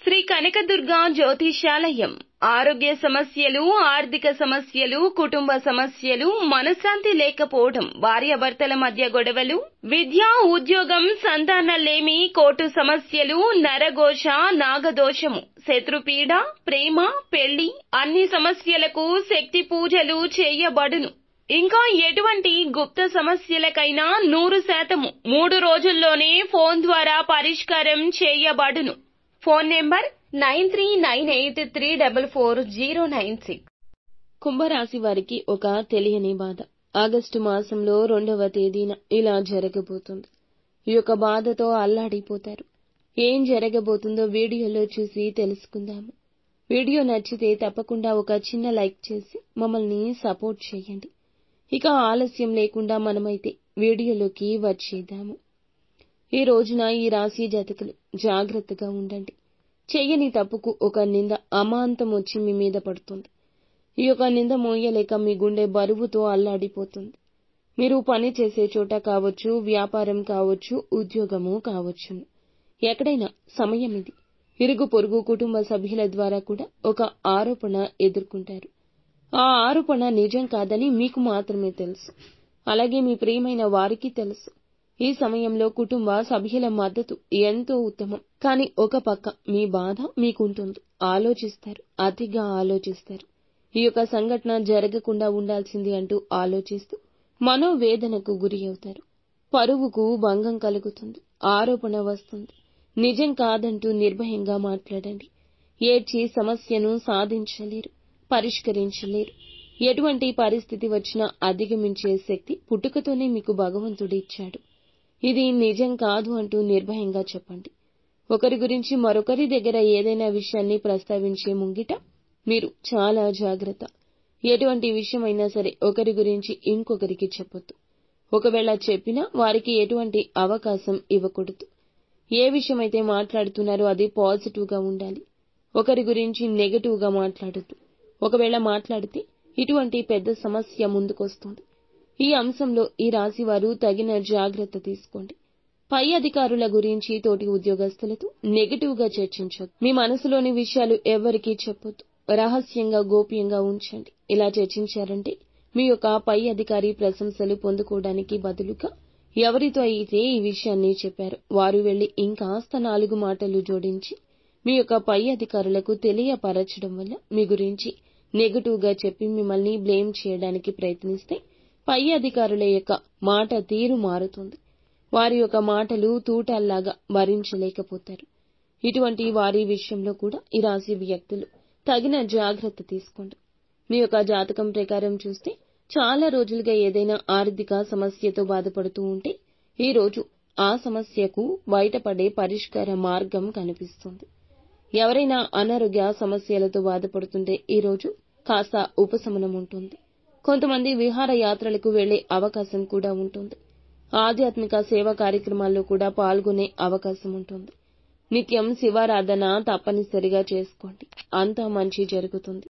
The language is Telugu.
శ్రీ కనకదుర్గ జ్యోతిషాలయం. ఆరోగ్య సమస్యలు, ఆర్థిక సమస్యలు, కుటుంబ సమస్యలు, మనశ్శాంతి లేకపోవడం, భార్యాభర్తల మధ్య గొడవలు, విద్య, ఉద్యోగం, సంతానలేమి, కోర్టు సమస్యలు, నరఘోష, నాగదోషము, శత్రుపీడ, ప్రేమ, పెళ్లి, అన్ని సమస్యలకు శక్తి పూజలు చేయబడును. ఇంకా ఎటువంటి గుప్త సమస్యలకైనా 100% 3 రోజుల్లోనే ఫోన్ ద్వారా పరిష్కారం చేయబడును. Phone number 9398344096. కుంభరాశి వారికి ఒక తెలియని బాధ. ఆగస్టు మాసంలో 2వ తేదీన ఇలా జరగబోతుంది. ఈ యొక్క బాధతో అల్లాడిపోతారు. ఏం జరగబోతుందో వీడియోలో చూసి తెలుసుకుందాము. వీడియో నచ్చితే తప్పకుండా ఒక చిన్న లైక్ చేసి మమ్మల్ని సపోర్ట్ చేయండి. ఇక ఆలస్యం లేకుండా మనమైతే వీడియోలోకి వచ్చేద్దాము. ఈ రోజున ఈ రాశి జాతకులు జాగ్రత్తగా ఉండండి. చెయ్యని తప్పుకు ఒక నింద అమాంతం వచ్చి మీ మీద పడుతుంది. ఈ యొక్క నింద మోయలేక మీ గుండె బరువుతో అల్లాడిపోతుంది. మీరు పని చేసే చోట కావచ్చు, వ్యాపారం కావచ్చు, ఉద్యోగము కావచ్చును. ఎక్కడైనా సమయం ఇది. ఇరుగు పొరుగు కుటుంబ సభ్యుల ద్వారా కూడా ఒక ఆరోపణ ఎదుర్కొంటారు. ఆ ఆరోపణ నిజం కాదని మీకు మాత్రమే తెలుసు. అలాగే మీ ప్రియమైన వారికి తెలుసు. ఈ సమయంలో కుటుంబ సభ్యుల మద్దతు ఎంతో ఉత్తమం. కానీ ఒక పక్క మీ బాధ మీకుంటుంది. ఆలోచిస్తారు, అతిగా ఆలోచిస్తారు. ఈ యొక్క సంఘటన జరగకుండా ఉండాల్సింది అంటూ ఆలోచిస్తూ మనోవేదనకు గురి అవుతారు. పరువుకు భంగం కలుగుతుంది. ఆరోపణ వస్తుంది. నిజం కాదంటూ నిర్భయంగా మాట్లాడండి. ఏడ్చి సమస్యను సాధించలేరు, పరిష్కరించలేరు. ఎటువంటి పరిస్థితి వచ్చినా అధిగమించే శక్తి పుట్టుకతోనే మీకు భగవంతుడు ఇచ్చాడు. ఇది నిజం కాదు అంటూ నిర్భయంగా చెప్పండి. ఒకరి గురించి మరొకరి దగ్గర ఏదైనా విషయాన్ని ప్రస్తావించే ముంగిట మీరు చాలా జాగ్రత్త. ఎటువంటి విషయమైనా సరే ఒకరి గురించి ఇంకొకరికి చెప్పొద్దు. ఒకవేళ చెప్పినా వారికి ఎటువంటి అవకాశం ఇవ్వకూడదు. ఏ విషయమైతే మాట్లాడుతున్నారో అది పాజిటివ్ గా ఉండాలి. ఒకరి గురించి నెగటివ్ గా మాట్లాడొద్దు. ఒకవేళ మాట్లాడితే ఇటువంటి పెద్ద సమస్య ముందుకొస్తుంది. ఈ అంశంలో ఈ రాశి వారు తగిన జాగ్రత్త తీసుకోండి. పై అధికారుల గురించి, తోటి ఉద్యోగస్తులతో నెగటివ్ గా చర్చించొద్దు. మీ మనసులోని విషయాలు ఎవరికీ చెప్పొద్దు. రహస్యంగా, గోప్యంగా ఉంచండి. ఇలా చర్చించారంటే మీ యొక్క పై అధికారి ప్రశంసలు పొందుకోవడానికి బదులుగా ఎవరితో అయితే ఈ విషయాన్ని చెప్పారో వారు వెళ్లి ఇంకాస్త 4 మాటలు జోడించి మీ యొక్క పై అధికారులకు తెలియపరచడం వల్ల మీ గురించి నెగటివ్ గా చెప్పి మిమ్మల్ని బ్లేమ్ చేయడానికి ప్రయత్నిస్తే పై అధికారుల యొక్క మాట తీరు మారుతుంది. వారి యొక్క మాటలు తూటాల్లాగా భరించలేకపోతారు. ఇటువంటి వారి విషయంలో కూడా ఈ రాశి వ్యక్తులు తగిన జాగ్రత్త తీసుకోండి. మీ యొక్క జాతకం ప్రకారం చూస్తే చాలా రోజులుగా ఏదైనా ఆర్థిక సమస్యతో బాధపడుతూ ఉంటే ఈ రోజు ఆ సమస్యకు బయటపడే పరిష్కార మార్గం కనిపిస్తుంది. ఎవరైనా అనారోగ్య సమస్యలతో బాధపడుతుంటే ఈ రోజు కాస్త ఉపశమనం ఉంటుంది. కొంతమంది విహార యాత్రలకు వెళ్లే అవకాశం కూడా ఉంటుంది. ఆధ్యాత్మిక సేవా కార్యక్రమాల్లో కూడా పాల్గొనే అవకాశం ఉంటుంది. నిత్యం శివారాధన తప్పనిసరిగా చేసుకోండి. అంతా మంచి జరుగుతుంది.